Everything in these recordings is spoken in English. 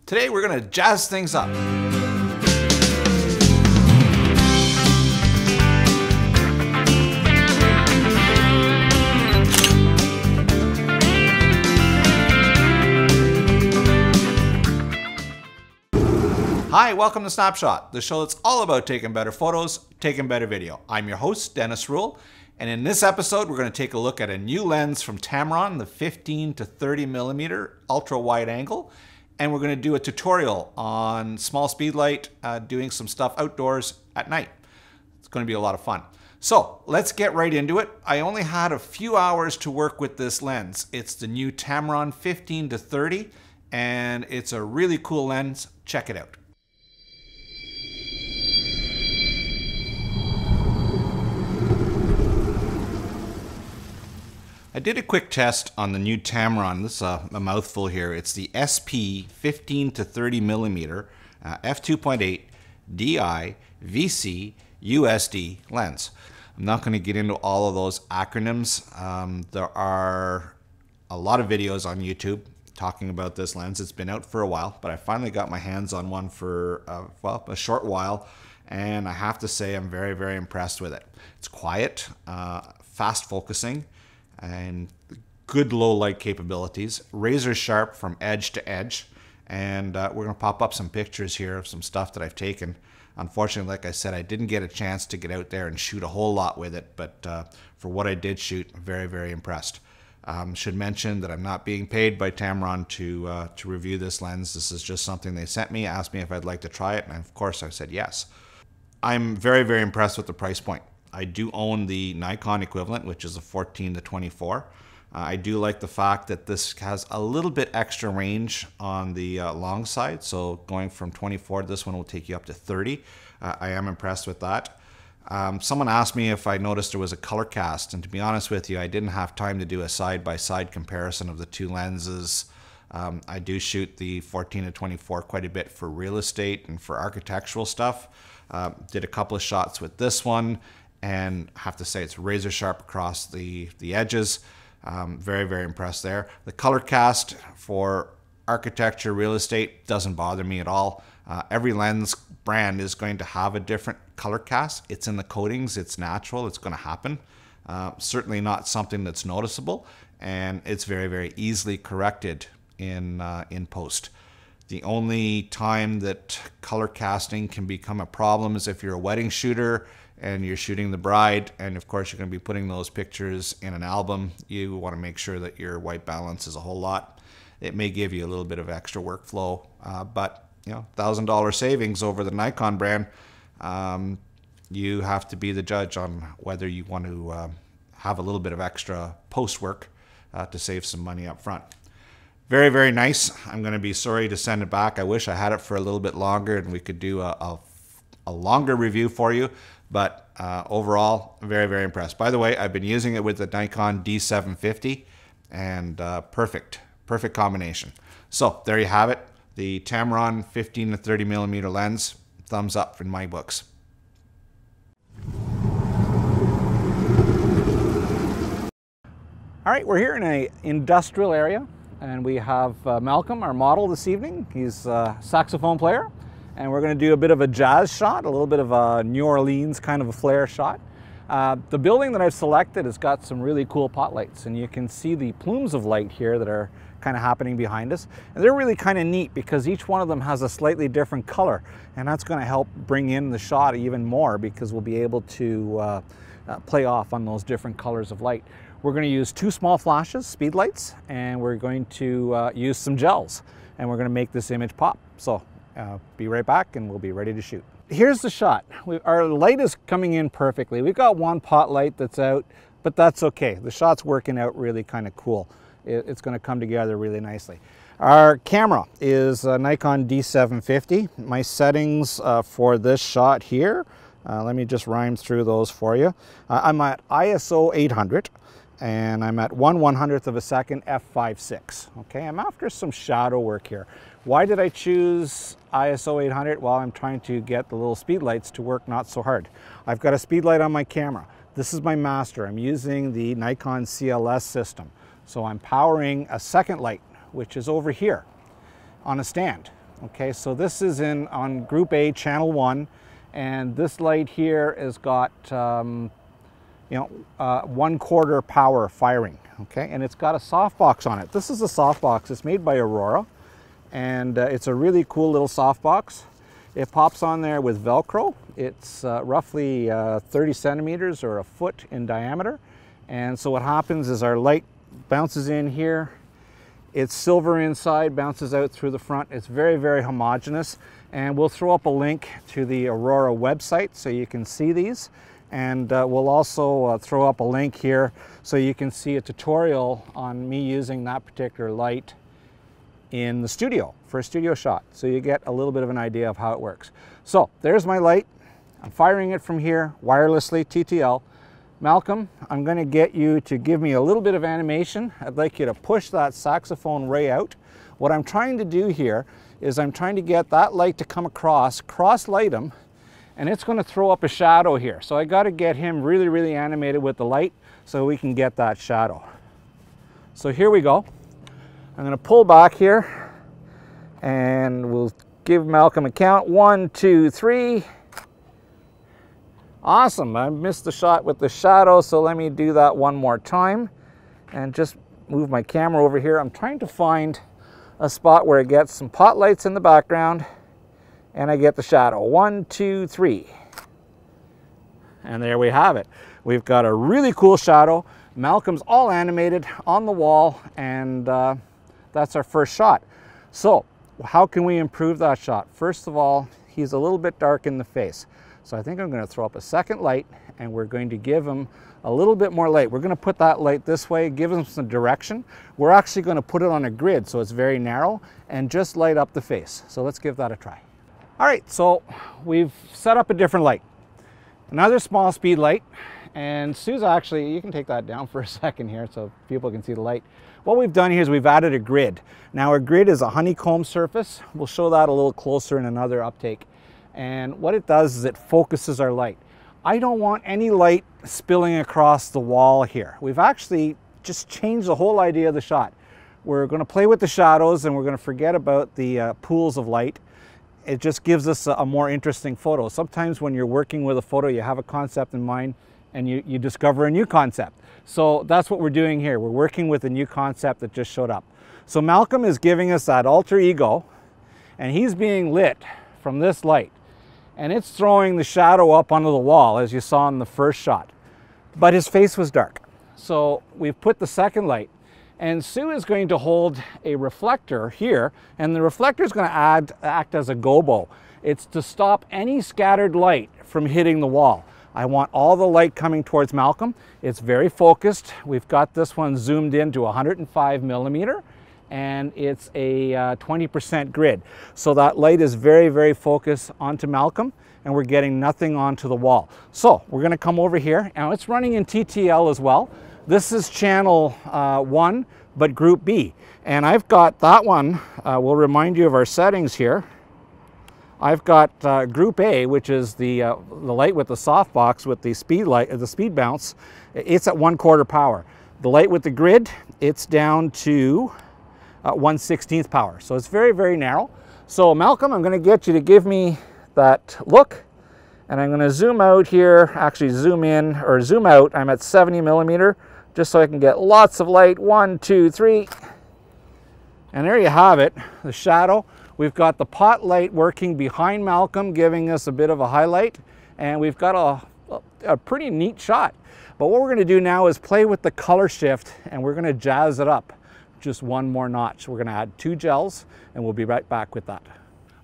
Today we're going to jazz things up. Hi, welcome to SnapShot, the show that's all about taking better photos, taking better video. I'm your host, Denis Rule, and in this episode, we're going to take a look at a new lens from Tamron, the 15 to 30 millimeter ultra wide angle, and we're going to do a tutorial on small speed light, doing some stuff outdoors at night. It's going to be a lot of fun. So let's get right into it. I only had a few hours to work with this lens. It's the new Tamron 15 to 30, and it's a really cool lens. Check it out. I did a quick test on the new Tamron. This is a mouthful here. It's the SP 15 to 30 millimeter f2.8 DI VC USD lens. I'm not going to get into all of those acronyms. There are a lot of videos on YouTube talking about this lens. It's been out for a while, but I finally got my hands on one for well, a short while, and I have to say I'm very, very impressed with it. It's quiet, fast focusing, and good low light capabilities, razor sharp from edge to edge. And we're going to pop up some pictures here of some stuff that I've taken. Unfortunately, like I said, I didn't get a chance to get out there and shoot a whole lot with it, but for what I did shoot, I'm very, very impressed. Should mention that I'm not being paid by Tamron to review this lens. This is just something they sent me, asked me if I'd like to try it, and of course I said yes. I'm very, very impressed with the price point. I do own the Nikon equivalent, which is a 14 to 24. I do like the fact that this has a little bit extra range on the long side. So going from 24, this one will take you up to 30. I am impressed with that. Someone asked me if I noticed there was a color cast, and to be honest with you, I didn't have time to do a side-by-side comparison of the two lenses. I do shoot the 14 to 24 quite a bit for real estate and for architectural stuff. Did a couple of shots with this one, and I have to say it's razor sharp across the edges. Very, very impressed there. The color cast for architecture, real estate doesn't bother me at all. Every lens brand is going to have a different color cast. It's in the coatings, it's natural, it's going to happen. Certainly not something that's noticeable, and it's very, very easily corrected in post. The only time that color casting can become a problem is if you're a wedding shooter and you're shooting the bride, and of course you're going to be putting those pictures in an album. You want to make sure that your white balance is a whole lot. It may give you a little bit of extra workflow, but you know, $1,000 savings over the Nikon brand. You have to be the judge on whether you want to have a little bit of extra post work to save some money up front. Very, very nice. I'm going to be sorry to send it back. I wish I had it for a little bit longer and we could do a longer review for you. But overall, very, very impressed. By the way, I've been using it with the Nikon D750, and perfect combination. So there you have it. The Tamron 15 to 30 millimeter lens. Thumbs up in my books. All right, we're here in an industrial area, and we have Malcolm, our model this evening. He's a saxophone player. And we're going to do a bit of a jazz shot, a little bit of a New Orleans kind of a flare shot. The building that I've selected has got some really cool pot lights, and you can see the plumes of light here that are kind of happening behind us. And they're really kind of neat because each one of them has a slightly different color, and that's going to help bring in the shot even more because we'll be able to play off on those different colors of light. We're going to use two small flashes, speed lights, and we're going to use some gels, and we're going to make this image pop. So be right back and we'll be ready to shoot. Here's the shot. Our light is coming in perfectly. We've got one pot light that's out, but that's okay. The shot's working out really kind of cool. It's going to come together really nicely. Our camera is a Nikon D750. My settings for this shot here, let me just rhyme through those for you. I'm at ISO 800. And I'm at 1/100th of a second f/5.6. Okay, I'm after some shadow work here. Why did I choose ISO 800? Well, I'm trying to get the little speed lights to work not so hard. I've got a speed light on my camera. This is my master. I'm using the Nikon CLS system. So I'm powering a second light, which is over here on a stand. Okay, so this is on Group A, Channel 1, and this light here has got 1/4 power firing. Okay, and it's got a softbox on it. This is a softbox. It's made by Aurora, and it's a really cool little softbox. It pops on there with Velcro. It's roughly 30 centimeters or a foot in diameter. And so what happens is our light bounces in here. It's silver inside, bounces out through the front. It's very, very homogeneous. And we'll throw up a link to the Aurora website so you can see these. And we'll also throw up a link here so you can see a tutorial on me using that particular light in the studio for a studio shot. So you get a little bit of an idea of how it works. So there's my light. I'm firing it from here wirelessly, TTL. Malcolm, I'm going to get you to give me a little bit of animation. I'd like you to push that saxophone ray out. What I'm trying to do here is I'm trying to get that light to come across, cross-light him, and it's going to throw up a shadow here. So I got to get him really, really animated with the light so we can get that shadow. So here we go. I'm going to pull back here and we'll give Malcolm a count. 1, 2, 3. Awesome. I missed the shot with the shadow, so let me do that one more time and just move my camera over here. I'm trying to find a spot where it gets some pot lights in the background and I get the shadow. 1, 2, 3. And there we have it. We've got a really cool shadow. Malcolm's all animated on the wall, and that's our first shot. So how can we improve that shot? First of all, he's a little bit dark in the face. So I think I'm going to throw up a second light and we're going to give him a little bit more light. We're going to put that light this way, give him some direction. We're actually going to put it on a grid so it's very narrow and just light up the face. So let's give that a try. All right, so we've set up a different light. Another small speed light. And Sue's actually, you can take that down for a second here so people can see the light. What we've done here is we've added a grid. Now our grid is a honeycomb surface. We'll show that a little closer in another uptake. And what it does is it focuses our light. I don't want any light spilling across the wall here. We've actually just changed the whole idea of the shot. We're going to play with the shadows and we're going to forget about the pools of light. It just gives us a more interesting photo. Sometimes when you're working with a photo, you have a concept in mind and you discover a new concept. So that's what we're doing here. We're working with a new concept that just showed up. So Malcolm is giving us that alter ego, and he's being lit from this light. And it's throwing the shadow up onto the wall, as you saw in the first shot. But his face was dark. So we've put the second light. And Sue is going to hold a reflector here, and the reflector is going to act as a gobo. It's to stop any scattered light from hitting the wall. I want all the light coming towards Malcolm. It's very focused. We've got this one zoomed in to 105 millimeter, and it's a 20% grid. So that light is very, very focused onto Malcolm, and we're getting nothing onto the wall. So we're going to come over here. Now it's running in TTL as well. This is channel 1, but group B. And I've got that one, we'll remind you of our settings here. I've got group A, which is the light with the softbox with the speed bounce. It's at 1/4 power. The light with the grid, it's down to 1/16 power. So it's very, very narrow. So Malcolm, I'm going to get you to give me that look. And I'm going to zoom out here, actually zoom in or zoom out. I'm at 70 millimeter, just so I can get lots of light. 1, 2, 3. And there you have it, the shadow. We've got the pot light working behind Malcolm, giving us a bit of a highlight. And we've got a pretty neat shot. But what we're going to do now is play with the color shift, and we're going to jazz it up just one more notch. We're going to add 2 gels, and we'll be right back with that.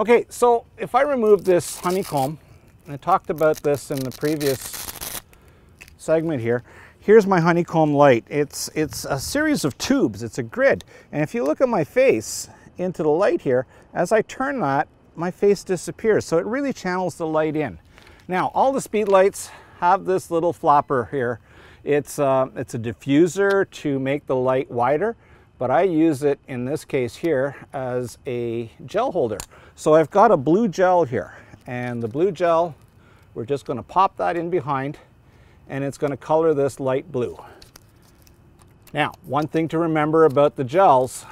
Okay, so if I remove this honeycomb, and I talked about this in the previous segment here, here's my honeycomb light. It's a series of tubes. It's a grid. And if you look at my face into the light here, as I turn that, my face disappears. So it really channels the light in. Now, all the speed lights have this little flapper here. It's a diffuser to make the light wider, but I use it in this case here as a gel holder. So I've got a blue gel here, and the blue gel, we're just going to pop that in behind, and it's going to color this light blue. Now, one thing to remember about the gels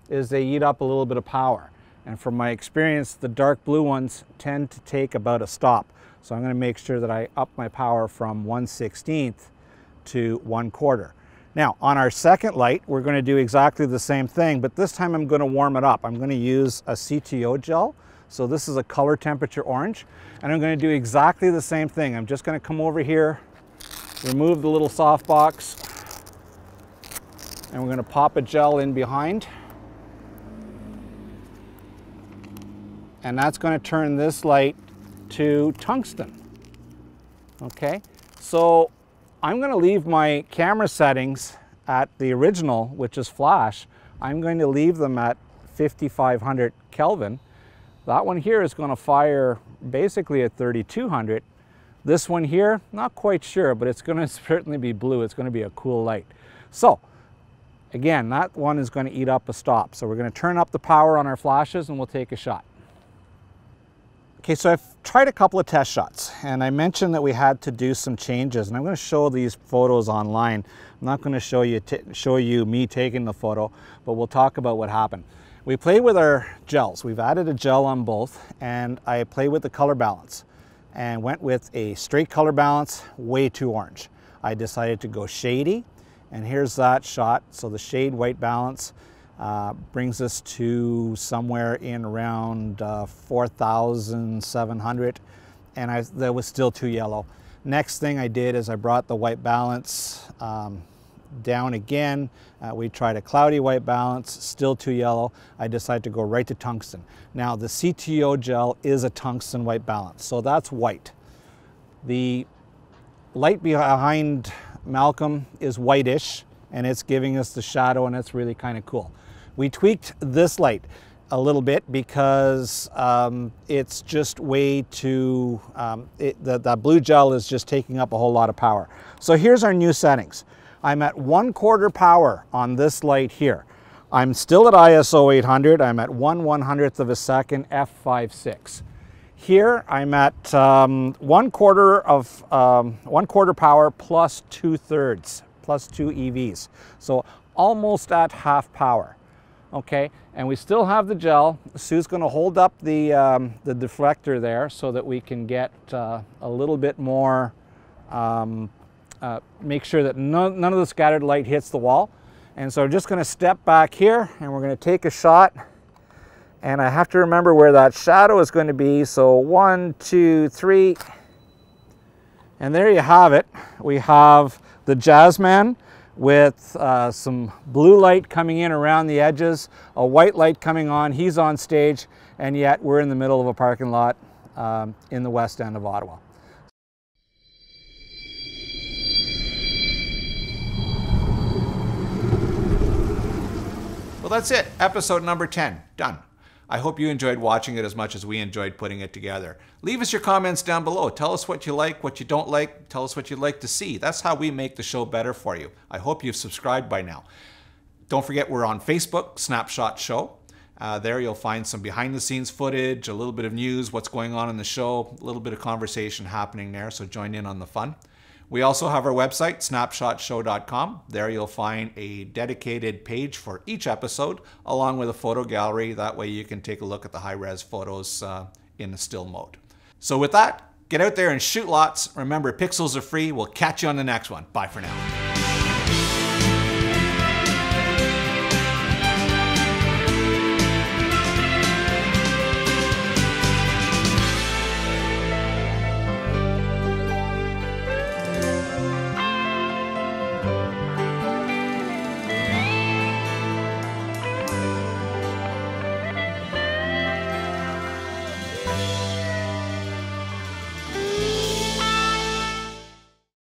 is they eat up a little bit of power. And from my experience, the dark blue ones tend to take about a stop. So I'm going to make sure that I up my power from 1/16 to 1/4. Now, on our second light, we're going to do exactly the same thing, but this time I'm going to warm it up. I'm going to use a CTO gel. So this is a color temperature orange, and I'm going to do exactly the same thing. I'm just going to come over here, remove the little soft box, and we're going to pop a gel in behind. And that's going to turn this light to tungsten. Okay, so I'm going to leave my camera settings at the original, which is flash. I'm going to leave them at 5500 Kelvin. That one here is going to fire basically at 3200. This one here, not quite sure, but it's going to certainly be blue. It's going to be a cool light. So again, that one is going to eat up a stop. So we're going to turn up the power on our flashes and we'll take a shot. Okay, so I've tried a couple of test shots, and I mentioned that we had to do some changes, and I'm going to show these photos online. I'm not going to show you me taking the photo, but we'll talk about what happened. We played with our gels. We've added a gel on both, and I played with the color balance and went with a straight color balance, way too orange. I decided to go shady, and here's that shot. So the shade white balance brings us to somewhere in around 4,700, and that was still too yellow. Next thing I did is I brought the white balance down again. We tried a cloudy white balance, still too yellow. I decided to go right to tungsten. Now the CTO gel is a tungsten white balance, so that's white. The light behind Malcolm is whitish, and it's giving us the shadow, and it's really kind of cool. We tweaked this light a little bit because it's just way too, that blue gel is just taking up a whole lot of power. So here's our new settings. I'm at 1/4 power on this light here. I'm still at ISO 800. I'm at 1/100th of a second, f/5.6. Here I'm at 1/4 power plus 2/3, plus 2 EVs. So almost at half power. Okay, and we still have the gel. Sue's going to hold up the deflector there so that we can get a little bit more, make sure that none of the scattered light hits the wall. And so I'm just going to step back here, and we're going to take a shot. And I have to remember where that shadow is going to be. So 1, 2, 3. And there you have it. We have the Jazz Man with some blue light coming in around the edges, a white light coming on. He's on stage, and yet we're in the middle of a parking lot in the west end of Ottawa. Well, that's it. Episode number 10. Done. I hope you enjoyed watching it as much as we enjoyed putting it together. Leave us your comments down below. Tell us what you like, what you don't like. Tell us what you'd like to see. That's how we make the show better for you. I hope you've subscribed by now. Don't forget we're on Facebook, SnapShot Show. There you'll find some behind the scenes footage, a little bit of news, what's going on in the show, a little bit of conversation happening there, so join in on the fun. We also have our website, snapshotshow.com. There you'll find a dedicated page for each episode, along with a photo gallery. That way you can take a look at the high-res photos in the still mode. So with that, get out there and shoot lots. Remember, pixels are free. We'll catch you on the next one. Bye for now.